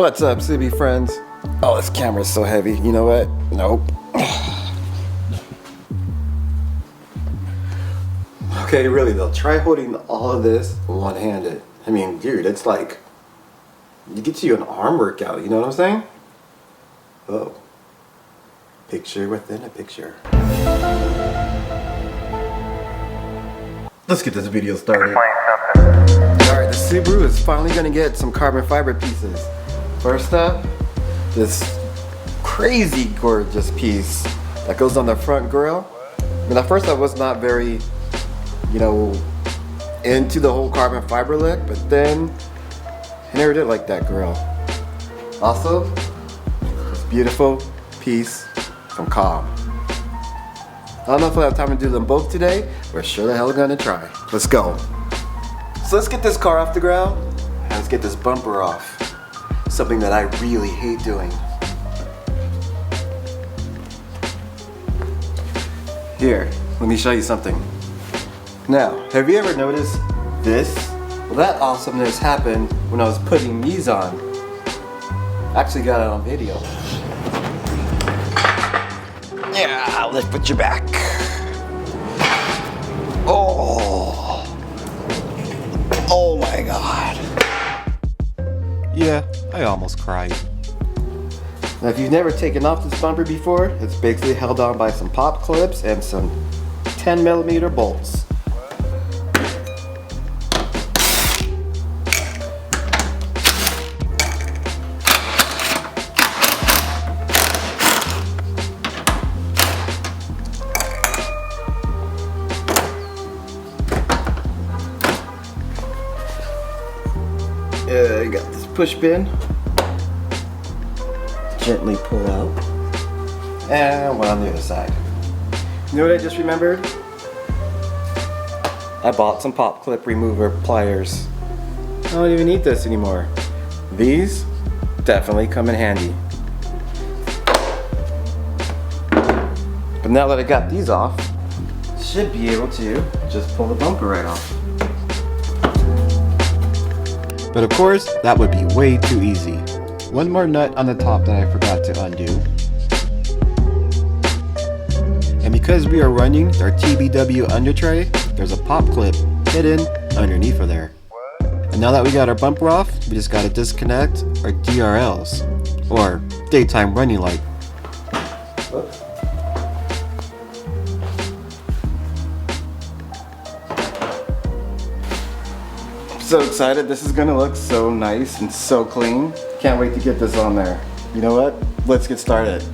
What's up, Subie friends? Oh, this camera's so heavy. You know what? Nope. Okay, really though, try holding all of this one-handed. I mean, dude, it's like, you get you an arm workout, you know what I'm saying? Oh. Picture within a picture. Let's get this video started. Alright, the Subaru is finally gonna get some carbon fiber pieces. First up, this crazy gorgeous piece that goes on the front grille. I mean, at first I was not very, you know, into the whole carbon fiber look, but then I never did like that grille. Also, this beautiful piece from Cobb. I don't know if I have time to do them both today. We're sure the hell gonna try. Let's go. So let's get this car off the ground and let's get this bumper off. Something that I really hate doing. Here, let me show you something. Now, have you ever noticed this? Well, that awesomeness happened when I was putting these on. Actually got it on video. Yeah, let's put you back. Oh. Oh my God. Yeah, I almost cried. Now, if you've never taken off this bumper before, it's basically held on by some pop clips and some 10mm bolts. I got this push pin. Gently pull out. And one on the other side. You know what I just remembered? I bought some pop clip remover pliers. I don't even need this anymore. These definitely come in handy. But now that I got these off, should be able to just pull the bumper right off. But of course, that would be way too easy. One more nut on the top that I forgot to undo. And because we are running our TBW under tray, there's a pop clip hidden underneath of there. And now that we got our bumper off, we just gotta disconnect our DRLs, or daytime running light. Whoops. So excited, this is gonna look so nice and so clean. Can't wait to get this on there. You know what? Let's get started,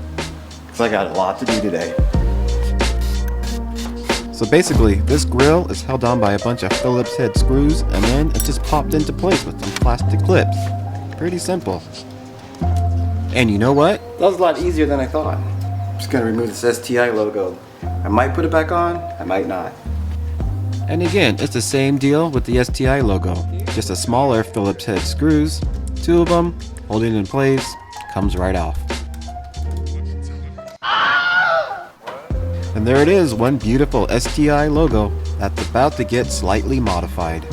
because I got a lot to do today. So basically, this grille is held on by a bunch of Phillips head screws, and then it just popped into place with some plastic clips. Pretty simple. And you know what? That was a lot easier than I thought. I'm just gonna remove this STI logo. I might put it back on, I might not. And again, it's the same deal with the STI logo. Just a smaller Phillips head screws, two of them, hold it in place, comes right off. And there it is, one beautiful STI logo that's about to get slightly modified.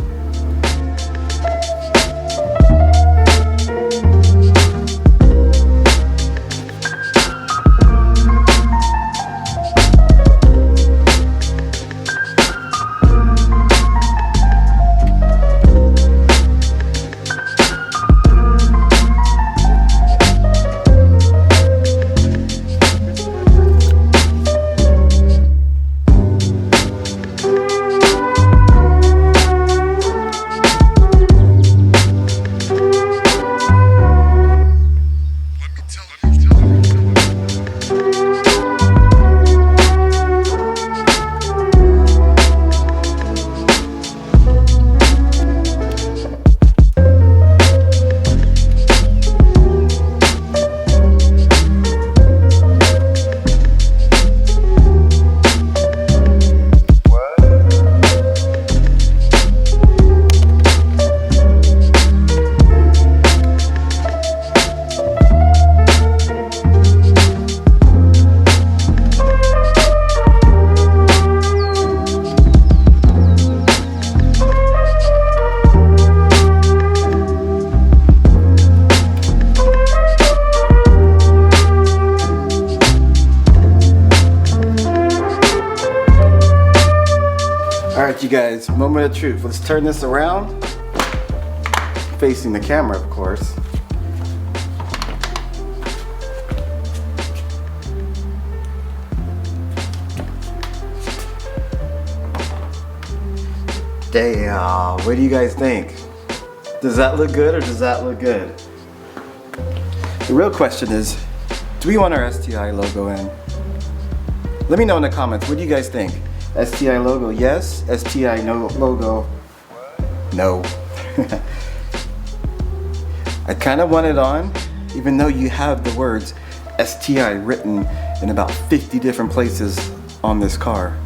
you guys, moment of truth. Let's turn this around, facing the camera, of course. Damn, what do you guys think? Does that look good or does that look good? The real question is, do we want our STI logo in? Let me know in the comments, what do you guys think? STI logo, yes. STI no logo, no. I kind of want it on, even though you have the words STI written in about 50 different places on this car.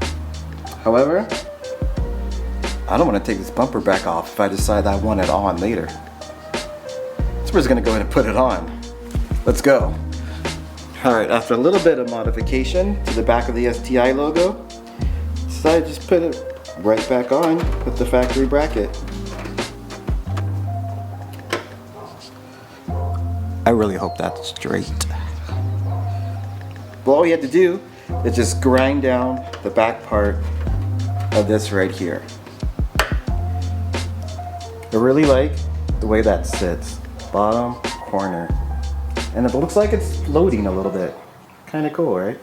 However, I don't want to take this bumper back off if I decide I want it on later. So we're just gonna go ahead and put it on. Let's go. All right, after a little bit of modification to the back of the STI logo, decided to just put it right back on with the factory bracket. I really hope that's straight. Well, all you have to do is just grind down the back part of this right here. I really like the way that sits, bottom corner. And it looks like it's floating a little bit. Kind of cool, right?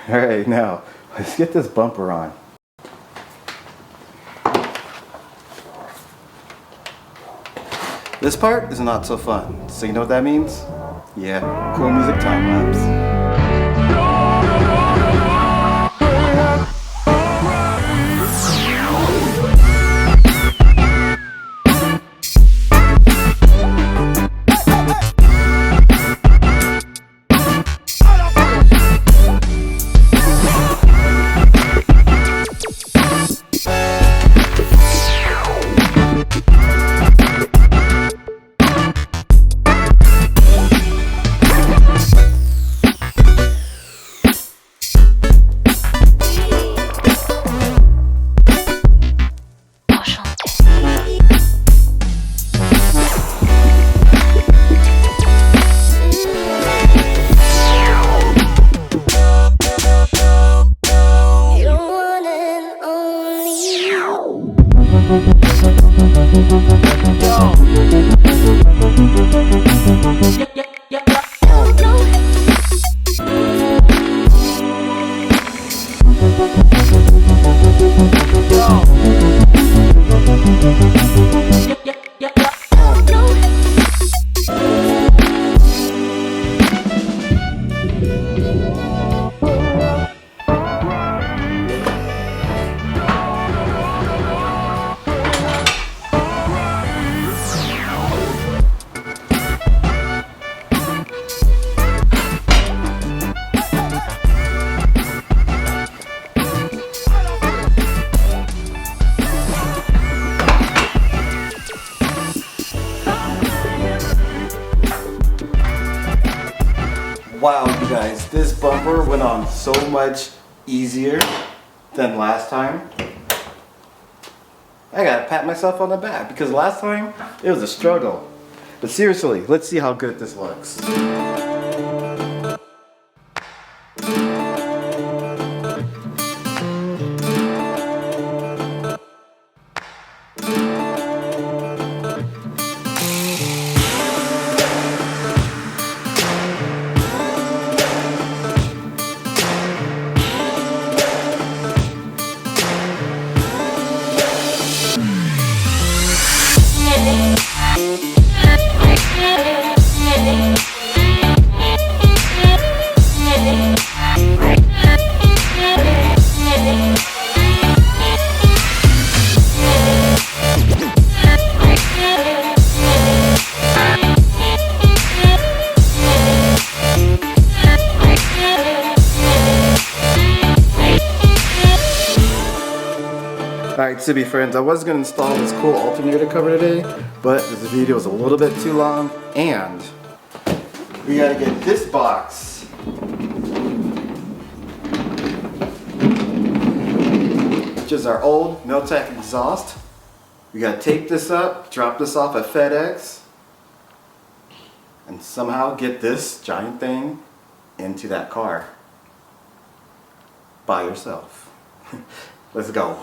All right, now let's get this bumper on. This part is not so fun. So you know what that means? Yeah, cool music time lapse. Wow, you guys, this bumper went on so much easier than last time. I gotta pat myself on the back because last time it was a struggle. But seriously, let's see how good this looks. Alright, Subie friends, I was going to install this cool alternator cover today, but this video was a little bit too long, and we gotta get this box. Which is our old Miltech exhaust. We gotta tape this up, drop this off at FedEx, and somehow get this giant thing into that car by yourself. Let's go.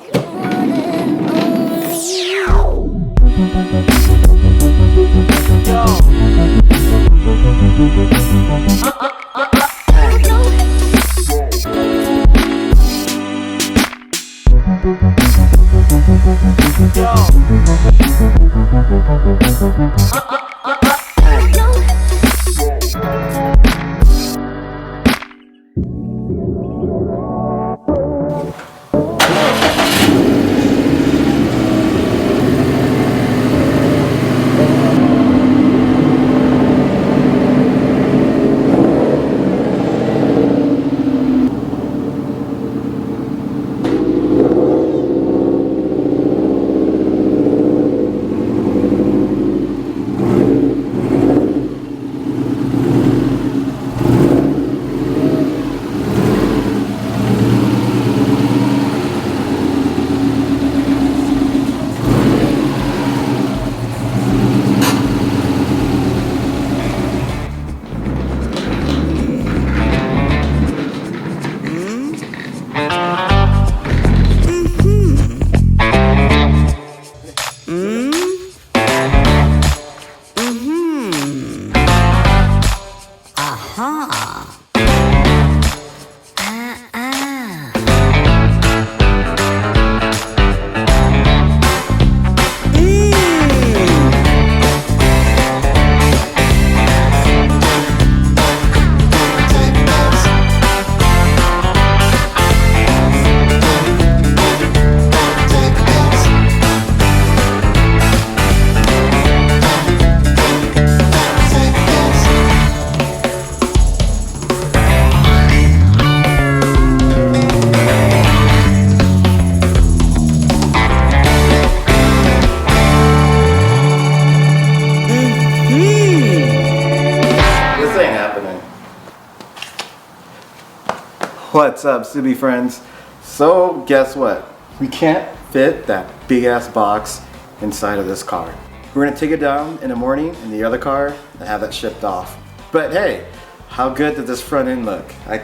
What's up, Subie friends? So guess what? We can't fit that big ass box inside of this car. We're gonna take it down in the morning in the other car and have that shipped off. But hey, how good did this front end look? I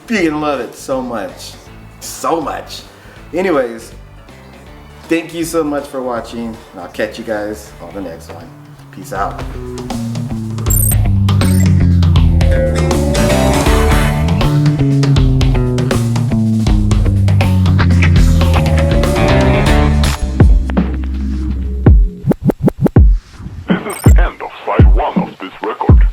freaking love it so much. So much. Anyways, thank you so much for watching, and I'll catch you guys on the next one. Peace out. End of side 1 of this record.